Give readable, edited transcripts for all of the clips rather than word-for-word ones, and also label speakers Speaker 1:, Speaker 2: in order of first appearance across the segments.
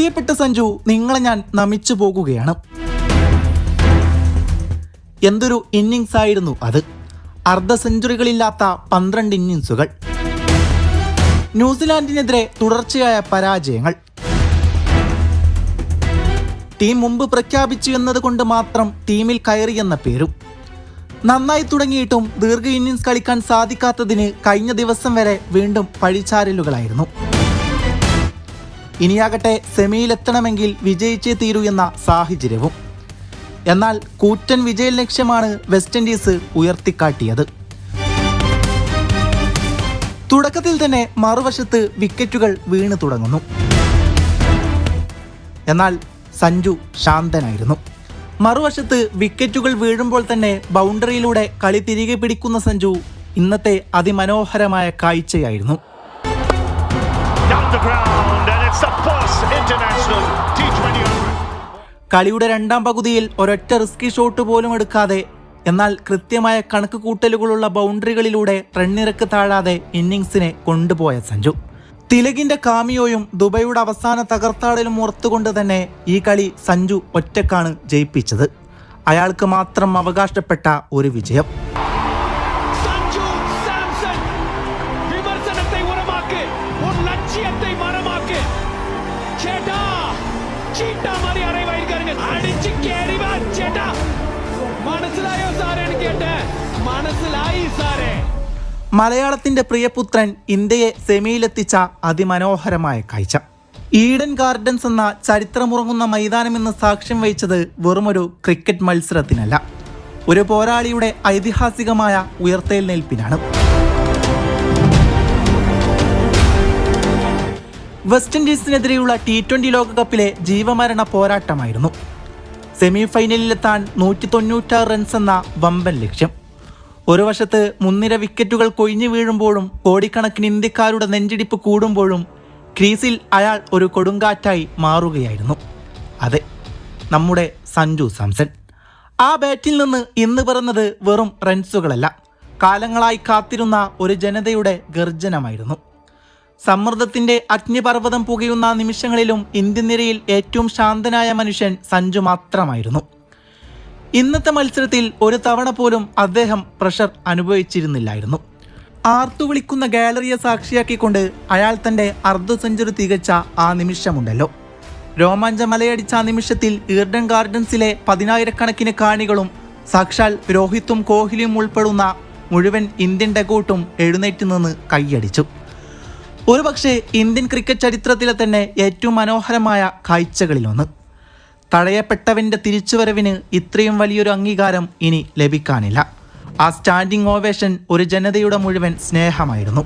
Speaker 1: പ്രിയപ്പെട്ട സഞ്ജു, നിങ്ങളെ ഞാൻ നമിച്ചു പോകുകയാണ്. എന്തൊരു ഇന്നിങ്സ് ആയിരുന്നു അത്. അർദ്ധ സെഞ്ചുറികളില്ലാത്ത 12 ഇന്നിങ്സുകൾ. ന്യൂസിലാൻഡിനെതിരെ തുടർച്ചയായ പരാജയങ്ങൾ. ടീം മുമ്പ് പ്രഖ്യാപിച്ചു എന്നതുകൊണ്ട് മാത്രം ടീമിൽ കയറിയെന്ന പേരും. നന്നായി തുടങ്ങിയിട്ടും ദീർഘ ഇന്നിങ്സ് കളിക്കാൻ സാധിക്കാത്തതിന് കഴിഞ്ഞ ദിവസം വരെ വീണ്ടും പഴിചാരലുകളായിരുന്നു. ഇനിയാകട്ടെ സെമിയിലെത്തണമെങ്കിൽ വിജയിച്ചേ തീരൂ എന്ന സാഹചര്യവും. എന്നാൽ കൂറ്റൻ വിജയ ലക്ഷ്യമാണ് വെസ്റ്റ് ഇൻഡീസ് ഉയർത്തിക്കാട്ടിയത്. തുടക്കത്തിൽ തന്നെ മറുവശത്ത് വിക്കറ്റുകൾ വീണു തുടങ്ങുന്നു. എന്നാൽ സഞ്ജു ശാന്തനായിരുന്നു. മറുവശത്ത് വിക്കറ്റുകൾ വീഴുമ്പോൾ തന്നെ ബൗണ്ടറിയിലൂടെ കളി തിരികെ പിടിക്കുന്ന സഞ്ജു ഇന്നത്തെ അതിമനോഹരമായ കാഴ്ചയായിരുന്നു. കളിയുടെ രണ്ടാം പകുതിയിൽ ഒരൊറ്റ റിസ്കി ഷോട്ട് പോലും എടുക്കാതെ, എന്നാൽ കൃത്യമായ കണക്ക് കൂട്ടലുകളുള്ള ബൗണ്ടറികളിലൂടെ റണ്ണിറക്ക് താഴാതെ ഇന്നിങ്സിനെ കൊണ്ടുപോയ സഞ്ജു. തിലകിന്റെ കാമിയോയും ദുബൈയുടെ അവസാന തകർത്താടലും ഓർത്തുകൊണ്ട് തന്നെ ഈ കളി സഞ്ജു ഒറ്റക്കാണ് ജയിപ്പിച്ചത്. അയാൾക്ക് മാത്രം അവകാശപ്പെട്ട ഒരു വിജയം. മലയാളത്തിന്റെ പ്രിയപുത്രൻ ഇന്ത്യയെ സെമിയിലെത്തിച്ച അതിമനോഹരമായ കാഴ്ച. ഈഡൻ ഗാർഡൻസ് എന്ന ചരിത്രമുറങ്ങുന്ന മൈതാനമെന്ന് സാക്ഷ്യം വഹിച്ചത് വെറുമൊരു ക്രിക്കറ്റ് മത്സരത്തിനല്ല, ഒരു പോരാളിയുടെ ഐതിഹാസികമായ ഉയർത്തെഴുന്നേൽപ്പിനാണ്. വെസ്റ്റ് ഇൻഡീസിനെതിരെയുള്ള T20 ലോകകപ്പിലെ ജീവമരണ പോരാട്ടമായിരുന്നു. സെമി ഫൈനലിലെത്താൻ 196 റൺസ് എന്ന വമ്പൻ ലക്ഷ്യം. ഒരു വശത്ത് മുൻനിര വിക്കറ്റുകൾ കൊഴിഞ്ഞു വീഴുമ്പോഴും കോടിക്കണക്കിന് ഇന്ത്യക്കാരുടെ നെഞ്ചിടിപ്പ് കൂടുമ്പോഴും ക്രീസിൽ അയാൾ ഒരു കൊടുങ്കാറ്റായി മാറുകയായിരുന്നു. അതെ, നമ്മുടെ സഞ്ജു സാംസൺ. ആ ബാറ്റിൽ നിന്ന് ഇന്ന് പിറന്നത് വെറും റൺസുകളല്ല, കാലങ്ങളായി കാത്തിരുന്ന ഒരു ജനതയുടെ ഗർജനമായിരുന്നു. സമ്മർദ്ദത്തിന്റെ അഗ്നിപർവ്വതം പുകയുന്ന നിമിഷങ്ങളിലും ഇന്ത്യൻ നിരയിൽ ഏറ്റവും ശാന്തനായ മനുഷ്യൻ സഞ്ജു മാത്രമായിരുന്നു. ഇന്നത്തെ മത്സരത്തിൽ ഒരു തവണ പോലും അദ്ദേഹം പ്രഷർ അനുഭവിച്ചിരുന്നില്ലായിരുന്നു. ആർത്തുവിളിക്കുന്ന ഗാലറിയെ സാക്ഷിയാക്കിക്കൊണ്ട് അയാൾ തന്റെ അർദ്ധ സെഞ്ചുറി തികച്ച ആ നിമിഷമുണ്ടല്ലോ, രോമാഞ്ചം മലയടിച്ച ആ നിമിഷത്തിൽ ഈഡൻ ഗാർഡൻസിലെ 10,000-കണക്കിന് കാണികളും സാക്ഷാൽ രോഹിത്തും കോഹ്ലിയും ഉൾപ്പെടുന്ന മുഴുവൻ ഇന്ത്യൻ ഡഗൗട്ടും എഴുന്നേറ്റ് നിന്ന് കൈയടിച്ചു. ഒരുപക്ഷെ ഇന്ത്യൻ ക്രിക്കറ്റ് ചരിത്രത്തിലെ തന്നെ ഏറ്റവും മനോഹരമായ കാഴ്ചകളിലൊന്ന്. തടയപ്പെട്ടവന്റെ തിരിച്ചുവരവിന് ഇത്രയും വലിയൊരു അംഗീകാരം ഇനി ലഭിക്കാനില്ല. ആ സ്റ്റാൻഡിംഗ് ഓവേഷൻ ഒരു ജനതയുടെ മുഴുവൻ സ്നേഹമായിരുന്നു.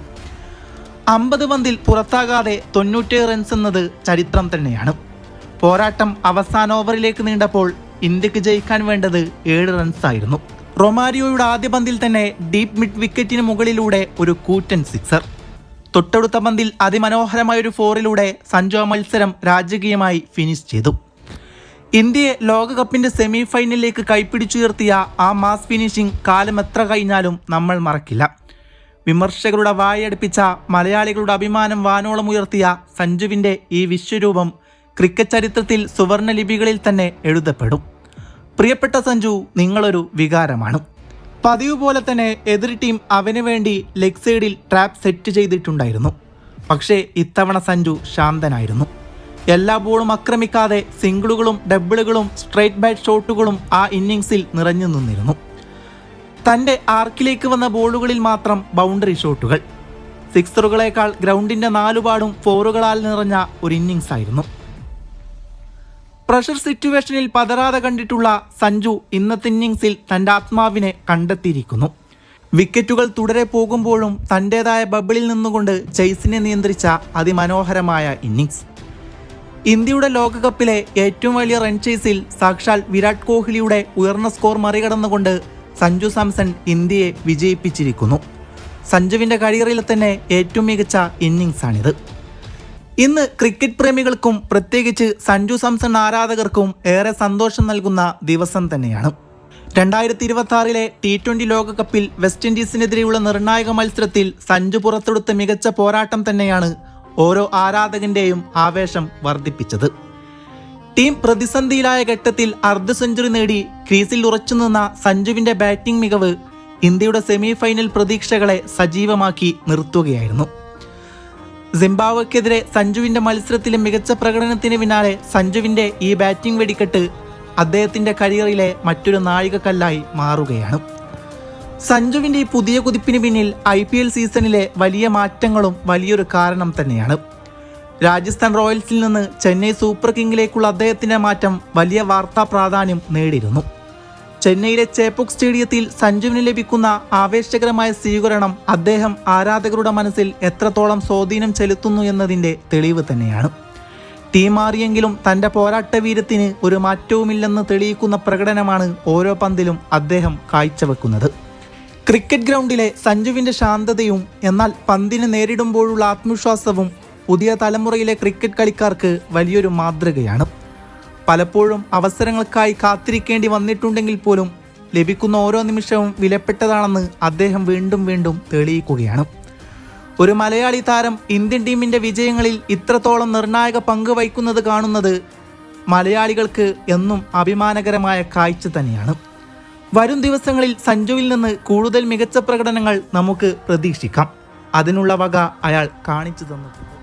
Speaker 1: 50 പന്തിൽ പുറത്താകാതെ 97 റൺസ് എന്നത് ചരിത്രം തന്നെയാണ്. പോരാട്ടം അവസാന ഓവറിലേക്ക് നീണ്ടപ്പോൾ ഇന്ത്യക്ക് ജയിക്കാൻ വേണ്ടത് 7 റൺസായിരുന്നു. റൊമാരിയോയുടെ ആദ്യ പന്തിൽ തന്നെ ഡീപ് മിഡ് വിക്കറ്റിന് മുകളിലൂടെ ഒരു കൂറ്റൻ സിക്സർ. തൊട്ടടുത്ത പന്തിൽ അതിമനോഹരമായൊരു 4-ലൂടെ സഞ്ജു ആ മത്സരം രാജകീയമായി ഫിനിഷ് ചെയ്തു. ഇന്ത്യയെ ലോകകപ്പിന്റെ സെമി ഫൈനലിലേക്ക് കൈപ്പിടിച്ചുയർത്തിയ ആ മാസ് ഫിനിഷിംഗ് കാലം എത്ര കഴിഞ്ഞാലും നമ്മൾ മറക്കില്ല. വിമർശകരുടെ വായടുപ്പിച്ച മലയാളികളുടെ അഭിമാനം വാനോളം ഉയർത്തിയ സഞ്ജുവിന്റെ ഈ വിശ്വരൂപം ക്രിക്കറ്റ് ചരിത്രത്തിൽ സുവർണ ലിപികളിൽ തന്നെ എഴുതപ്പെടും. പ്രിയപ്പെട്ട സഞ്ജു, നിങ്ങളൊരു വികാരമാണ്. പതിവ് പോലെ തന്നെ എതിർ ടീം അവന് വേണ്ടി ലെഗ് സൈഡിൽ ട്രാപ്പ് സെറ്റ് ചെയ്തിട്ടുണ്ടായിരുന്നു. പക്ഷേ ഇത്തവണ സഞ്ജു ശാന്തനായിരുന്നു. എല്ലാ ബോളും ആക്രമിക്കാതെ സിംഗിളുകളും ഡബിളുകളും സ്ട്രൈറ്റ് ബാറ്റ് ഷോട്ടുകളും ആ ഇന്നിങ്സിൽ നിറഞ്ഞു നിന്നിരുന്നു. തൻ്റെ ആർക്കിലേക്ക് വന്ന ബോളുകളിൽ മാത്രം ബൗണ്ടറി ഷോട്ടുകൾ. സിക്സറുകളേക്കാൾ ഗ്രൗണ്ടിൻ്റെ 4 പാടും 4കളാൽ നിറഞ്ഞ ഒരു ഇന്നിങ്സ് ആയിരുന്നു. പ്രഷർ സിറ്റുവേഷനിൽ പതറാതെ കണ്ടിട്ടുള്ള സഞ്ജു ഇന്നത്തെ ഇന്നിങ്സിൽ തൻ്റെ ആത്മാവിനെ കണ്ടെത്തിയിരിക്കുന്നു. വിക്കറ്റുകൾ തുടരെ പോകുമ്പോഴും തൻ്റേതായ ബബിളിൽ നിന്നുകൊണ്ട് ചേസിനെ നിയന്ത്രിച്ച അതിമനോഹരമായ ഇന്നിങ്സ്. ഇന്ത്യയുടെ ലോകകപ്പിലെ ഏറ്റവും വലിയ റൺ ചേസിൽ സാക്ഷാൽ വിരാട് കോഹ്ലിയുടെ ഉയർന്ന സ്കോർ മറികടന്നുകൊണ്ട് സഞ്ജു സാംസൺ ഇന്ത്യയെ വിജയിപ്പിച്ചിരിക്കുന്നു. സഞ്ജുവിൻ്റെ കരിയറിൽ തന്നെ ഏറ്റവും മികച്ച ഇന്നിങ്സാണിത്. ഇന്ന് ക്രിക്കറ്റ് പ്രേമികൾക്കും പ്രത്യേകിച്ച് സഞ്ജു സാംസൺ ആരാധകർക്കും ഏറെ സന്തോഷം നൽകുന്ന ദിവസം തന്നെയാണ്. 2026 T20 ലോകകപ്പിൽ വെസ്റ്റ് ഇൻഡീസിനെതിരെയുള്ള നിർണായക മത്സരത്തിൽ സഞ്ജു പുറത്തെടുത്ത മികച്ച പോരാട്ടം തന്നെയാണ് ഓരോ ആരാധകന്റെയും ആവേശം വർദ്ധിപ്പിച്ചത്. ടീം പ്രതിസന്ധിയിലായ ഘട്ടത്തിൽ അർദ്ധ സെഞ്ചുറി നേടി ക്രീസിൽ ഉറച്ചുനിന്ന സഞ്ജുവിന്റെ ബാറ്റിംഗ് മികവ് ഇന്ത്യയുടെ സെമി ഫൈനൽ പ്രതീക്ഷകളെ സജീവമാക്കി നിർത്തുകയായിരുന്നു. സിംബാബ്വെക്കെതിരെ സഞ്ജുവിന്റെ മത്സരത്തിലെ മികച്ച പ്രകടനത്തിന് പിന്നാലെ സഞ്ജുവിന്റെ ഈ ബാറ്റിംഗ് വെടിക്കെട്ട് അദ്ദേഹത്തിന്റെ കരിയറിലെ മറ്റൊരു നാഴികക്കല്ലായി മാറുകയാണ്. സഞ്ജുവിന്റെ ഈ പുതിയ കുതിപ്പിന് പിന്നിൽ IPL സീസണിലെ വലിയ മാറ്റങ്ങളും വലിയൊരു കാരണം തന്നെയാണ്. രാജസ്ഥാൻ റോയൽസിൽ നിന്ന് ചെന്നൈ സൂപ്പർ കിങ്ങിലേക്കുള്ള അദ്ദേഹത്തിന്റെ മാറ്റം വലിയ വാർത്താ പ്രാധാന്യം നേടിയിരുന്നു. ചെന്നൈയിലെ ചേപ്പോക്ക് സ്റ്റേഡിയത്തിൽ സഞ്ജുവിന് ലഭിക്കുന്ന ആവേശകരമായ സ്വീകരണം അദ്ദേഹം ആരാധകരുടെ മനസ്സിൽ എത്രത്തോളം സ്വാധീനം ചെലുത്തുന്നു എന്നതിൻ്റെ തെളിവ് തന്നെയാണ്. ടീം മാറിയെങ്കിലും തൻ്റെ പോരാട്ട വീരത്തിന് ഒരു മാറ്റവുമില്ലെന്ന് തെളിയിക്കുന്ന പ്രകടനമാണ് ഓരോ പന്തിലും അദ്ദേഹം കാഴ്ചവെക്കുന്നത്. ക്രിക്കറ്റ് ഗ്രൗണ്ടിലെ സഞ്ജുവിൻ്റെ ശാന്തതയും എന്നാൽ പന്തിനെ നേരിടുമ്പോഴുള്ള ആത്മവിശ്വാസവും പുതിയ തലമുറയിലെ ക്രിക്കറ്റ് കളിക്കാർക്ക് വലിയൊരു മാതൃകയാണ്. പലപ്പോഴും അവസരങ്ങൾക്കായി കാത്തിരിക്കേണ്ടി വന്നിട്ടുണ്ടെങ്കിൽ പോലും ലഭിക്കുന്ന ഓരോ നിമിഷവും വിലപ്പെട്ടതാണെന്ന് അദ്ദേഹം വീണ്ടും വീണ്ടും തെളിയിക്കുകയാണ്. ഒരു മലയാളി താരം ഇന്ത്യൻ ടീമിൻ്റെ വിജയങ്ങളിൽ ഇത്രത്തോളം നിർണായക പങ്ക് വഹിക്കുന്നത് കാണുന്നത് മലയാളികൾക്ക് എന്നും അഭിമാനകരമായ കാഴ്ച തന്നെയാണ്. വരും ദിവസങ്ങളിൽ സഞ്ജുവിൽ നിന്ന് കൂടുതൽ മികച്ച പ്രകടനങ്ങൾ നമുക്ക് പ്രതീക്ഷിക്കാം. അതിനുള്ള വക അയാൾ കാണിച്ചു തന്നിട്ടുണ്ട്.